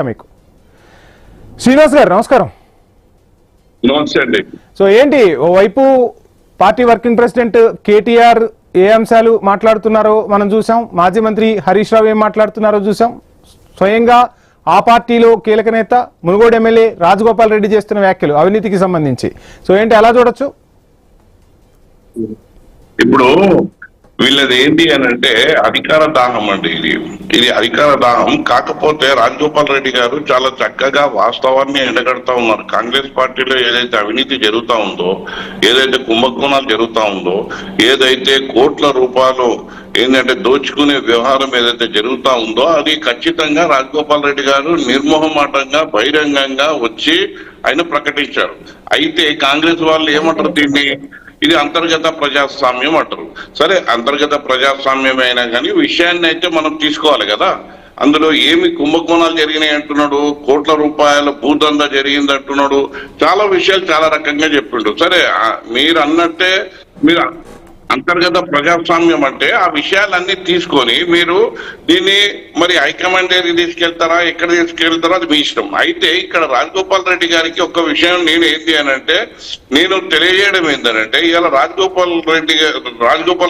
మీకు శ్రీనివాస్ గారు నమస్కారం. నమస్తే అండి. సో ఏంటి ఓవైపు పార్టీ వర్కింగ్ ప్రెసిడెంట్ కేటీఆర్ ఏ అంశాలు మాట్లాడుతున్నారో మనం చూసాం, మాజీ మంత్రి హరీష్ రావు ఏం మాట్లాడుతున్నారో చూసాం, స్వయంగా ఆ పార్టీలో కీలక నేత మునుగోడు ఎమ్మెల్యే రాజగోపాల్ రెడ్డి చేస్తున్న వ్యాఖ్యలు అవినీతికి సంబంధించి. సో ఏంటి ఎలా చూడొచ్చు? ఇప్పుడు వీళ్ళది ఏంటి అని అంటే అధికార దాహం అండి. ఇది అధికార దాహం. కాకపోతే రాజగోపాల్ రెడ్డి గారు చాలా చక్కగా వాస్తవాన్ని ఎండగడతా ఉన్నారు. కాంగ్రెస్ పార్టీలో ఏదైతే అవినీతి జరుగుతా ఉందో, ఏదైతే కుంభకోణాలు జరుగుతా ఉందో, ఏదైతే కోట్ల రూపాయలు ఏంటంటే దోచుకునే వ్యవహారం ఏదైతే జరుగుతా ఉందో అది ఖచ్చితంగా రాజగోపాల్ రెడ్డి గారు నిర్మోహమాటంగా బహిరంగంగా వచ్చి ఆయన ప్రకటించారు. అయితే కాంగ్రెస్ వాళ్ళు ఏమంటారు, దీన్ని ఇది అంతర్గత ప్రజాస్వామ్యం అంటారు. సరే, అంతర్గత ప్రజాస్వామ్యం అయినా కానీ విషయాన్ని అయితే మనం తీసుకోవాలి కదా. అందులో ఏమి కుంభకోణాలు జరిగినాయి అంటున్నాడు, కోట్ల రూపాయల భూదందా జరిగింది అంటున్నాడు, చాలా విషయాలు చాలా రకంగా చెప్పిండు. సరే, మీరు అన్నట్టే మీరు అంతర్గత ప్రజాస్వామ్యం అంటే ఆ విషయాలన్నీ తీసుకొని మీరు దీన్ని మరి హైకమాండ్ దగ్గరికి తీసుకెళ్తారా, ఎక్కడ తీసుకెళ్తారో అది మీ ఇష్టం. అయితే ఇక్కడ రాజగోపాల్ రెడ్డి గారికి ఒక విషయం నేను ఏంటి అని అంటే నేను తెలియజేయడం ఏంటంటే ఇవాళ రాజగోపాల్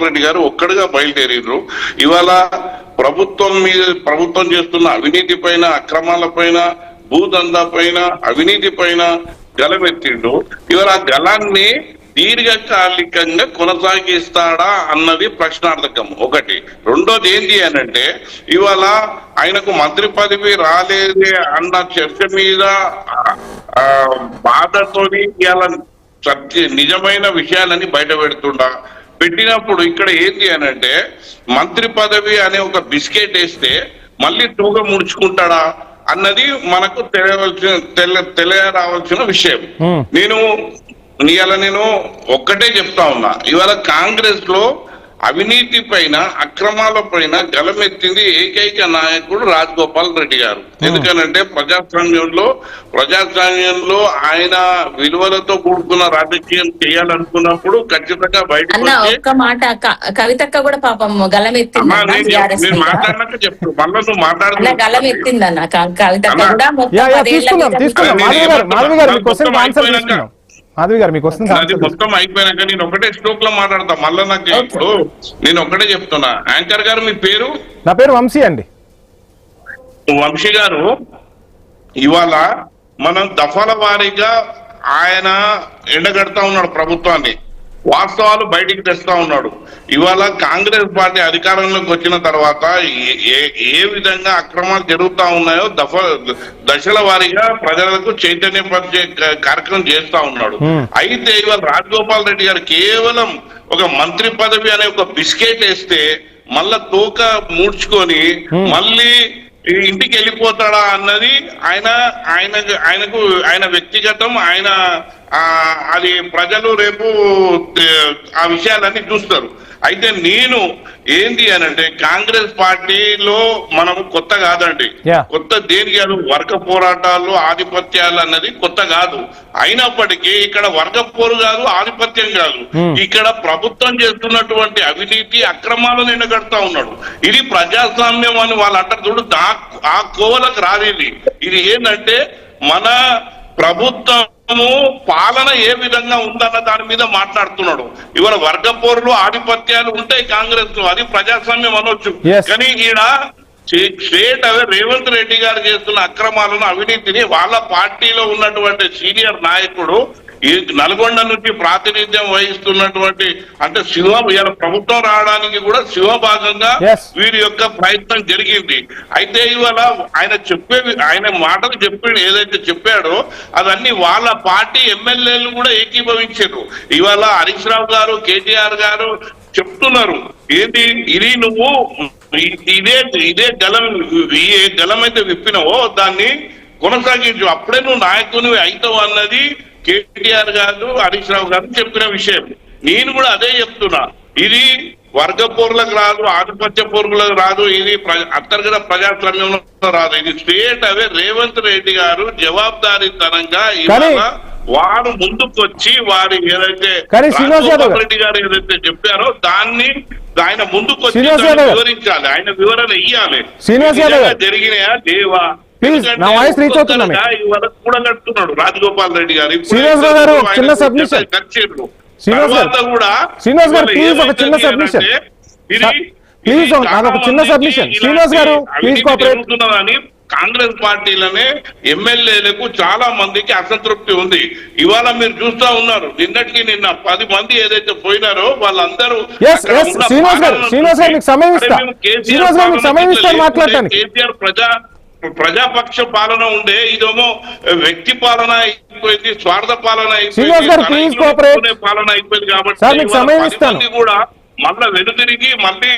రెడ్డి గారు ఒక్కడిగా బయలుదేరారు. ఇవాళ ప్రభుత్వం చేస్తున్న అవినీతి పైన, అక్రమాల పైన, భూదందా పైన, అవినీతి పైన గలమెత్తిండు. ఇవాళ ఆ గలాన్ని దీర్ఘకాలికంగా కొనసాగిస్తాడా అన్నది ప్రశ్నార్థకం ఒకటి. రెండోది ఏంటి అనంటే ఇవాళ ఆయనకు మంత్రి పదవి రాలేదే అన్న చర్చ మీద బాధతోని ఇవాళ నిజమైన విషయాలని బయట పెట్టినప్పుడు ఇక్కడ ఏంటి అనంటే మంత్రి పదవి అనే ఒక బిస్కెట్ వేస్తే మళ్ళీ తూగ ముడుచుకుంటాడా అన్నది మనకు తెలియరావాల్సిన విషయం. నేను ఒక్కటే చెప్తా ఉన్నా, ఇవాళ కాంగ్రెస్ లో అవినీతి పైన, అక్రమాల పైన గలమెత్తింది ఏకైక నాయకుడు రాజగోపాల్ రెడ్డి గారు. ఎందుకనంటే ప్రజాస్వామ్యంలో ఆయన విలువలతో కూడుకున్న రాజకీయం చేయాలనుకున్నప్పుడు ఖచ్చితంగా బయటకు ఒక్క మాట కవితక్క కూడా పాపం గలమెత్తింది. నేను మాట్లాడినాక చెప్తాను, మళ్ళీ నువ్వు మాట్లాడుతున్నా గలమెత్తిందన్న కవితక్క కూడా. మాధవి గారు మీకు వస్తుంది. అది మొత్తం అయిపోయినాక నేను ఒకటే స్ట్రోక్ లో మాట్లాడతా. మళ్ళా నాకు ఇప్పుడు నేను ఒకటే చెప్తున్నా. యాంకర్ గారు మీ పేరు? నా పేరు వంశీ అండి. వంశీ గారు, ఇవాళ మనం దఫాల వారీగా ఆయన ఎండగడతా ఉన్నాడు ప్రభుత్వాన్ని, వాస్తవాలు బయటికి తెస్తా ఉన్నాడు. ఇవాళ కాంగ్రెస్ పార్టీ అధికారంలోకి వచ్చిన తర్వాత ఏ విధంగా అక్రమాలు జరుగుతా ఉన్నాయో దశల వారీగా ప్రజలకు చైతన్యపరిచే కార్యక్రమం చేస్తా ఉన్నాడు. అయితే ఇవాళ రాజగోపాల్ రెడ్డి గారు కేవలం ఒక మంత్రి పదవి అనే ఒక బిస్కెట్ వేస్తే మళ్ళా తోక మూడ్చుకొని మళ్ళీ ఇంటికి వెళ్ళిపోతాడా అన్నది ఆయన వ్యక్తిగతం. అది ప్రజలు రేపు ఆ విషయాలన్నీ చూస్తారు. అయితే నేను ఏంది అనంటే కాంగ్రెస్ పార్టీలో మనము కొత్త కాదండి. కొత్త దేని కాదు, వర్గ పోరాటాలు, ఆధిపత్యాలు అన్నది కొత్త కాదు. అయినప్పటికీ ఇక్కడ వర్గ పోరు కాదు, ఆధిపత్యం కాదు. ఇక్కడ ప్రభుత్వం చేస్తున్నటువంటి అవినీతి, అక్రమాలను ఎండగడతా ఉన్నాడు. ఇది ప్రజాస్వామ్యం అని వాళ్ళు అంటారు చూడు, ఆ కోవలకు రాలేదు. ఇది ఏంటంటే మన ప్రభుత్వము పాలన ఏ విధంగా ఉందన్న దాని మీద మాట్లాడుతున్నాడు. ఇవాళ వర్గ పోరులు, ఆధిపత్యాలు ఉంటాయి కాంగ్రెస్ లో, అది ప్రజాస్వామ్యం అనొచ్చు. కానీ ఈడ స్ట్రేట్ అవే రేవంత్ రెడ్డి గారు చేస్తున్న అక్రమాలను, అవినీతిని వాళ్ళ పార్టీలో ఉన్నటువంటి సీనియర్ నాయకుడు ఈ నల్గొండ నుంచి ప్రాతినిధ్యం వహిస్తున్నటువంటి అంటే ఇలా ప్రభుత్వం రావడానికి కూడా శివభాగంగా వీరి యొక్క ప్రయత్నం జరిగింది. అయితే ఇవాళ ఆయన మాటలు ఏదైతే చెప్పాడో అదన్నీ వాళ్ళ పార్టీ ఎమ్మెల్యేలు కూడా ఏకీభవించారు. ఇవాళ హరీష్ రావు గారు, కేటీఆర్ గారు చెప్తున్నారు ఏంటి, ఇది నువ్వు ఇదే గలం అయితే విప్పినవో దాన్ని కొనసాగించు, అప్పుడే నువ్వు నాయకునివి అవుతావు అన్నది కేటీఆర్ గారు, హరీష్ రావు గారు చెప్పిన విషయం. నేను కూడా అదే చెప్తున్నా. ఇది వర్గ పోరులకు రాదు, ఆధిపత్య పోరులకు రాదు, ఇది అంతర్గత ప్రజాస్వామ్యంలో రాదు. ఇది స్ట్రేట్ అవే రేవంత్ రెడ్డి గారు జవాబుదారీతనంగా ఇవాళ వారు ముందుకొచ్చి వారు ఏదైతే రాజగోపాల్ రెడ్డి గారు ఏదైతే చెప్పారో దాన్ని ఆయన ముందుకొచ్చి వివరించాలి, ఆయన వివరణ ఇయ్యాలి. జరిగినాయా లేవా Please, నా voice reach అవుతుందా మీకు? ఇవాళ కూడా కడుతున్నాడు రాజగోపాల్ రెడ్డి గారు. ఇప్పుడు శ్రీనివాస్ గారు, ఆయన చిన్న submission. ఖర్చులు. శ్రీనివాస్ గారు, తర్వాత కూడా శ్రీనివాస్ గారు, ఇవాళ please ఒక చిన్న ఏమైంది submission. అంటే ఇది Please, ఇది నాకు ఒక చాలా చిన్న మందికి submission. ఇలాంటి శ్రీనివాస్ గారు, please అవినీతి cooperate. జరుగుతున్నదని కాంగ్రెస్ పార్టీలనే ఎమ్మెల్యేలకు చాలా మందికి అసంతృప్తి ఉంది. ఇవాళ మీరు చూస్తా ఉన్నారు, నిన్నటికి నిన్న 10 మంది ఏదైతే పోయినారో వాళ్ళందరూ Yes, అక్కడ yes, ఉన్న శ్రీనివాస్ గారు, పాలనను శ్రీనివాస్ గారు, మీకు సమయం అరే ఇస్తా. మేము కేసీఆర్ శ్రీనివాస్ గారు, మీకు సమయం పాలన ఇస్తాను లేకుంటే మాట్లాడటానికి. కేసీఆర్ ప్రజాపక్ష పాలన ఉండే, ఇదేమో వ్యక్తి పాలన అయిపోయింది, స్వార్థ పాలన శ్రీనివాస్ గారు, అయిపోయింది, please తన ఇల్లు cooperate. పెట్టుకునే పాలన అయిపోయింది. కాబట్టి సార్, మీకు ఇవాళ సమయం 10 ఇస్తాను. మంది కూడా మళ్ళా వెనుతిరిగి మళ్ళీ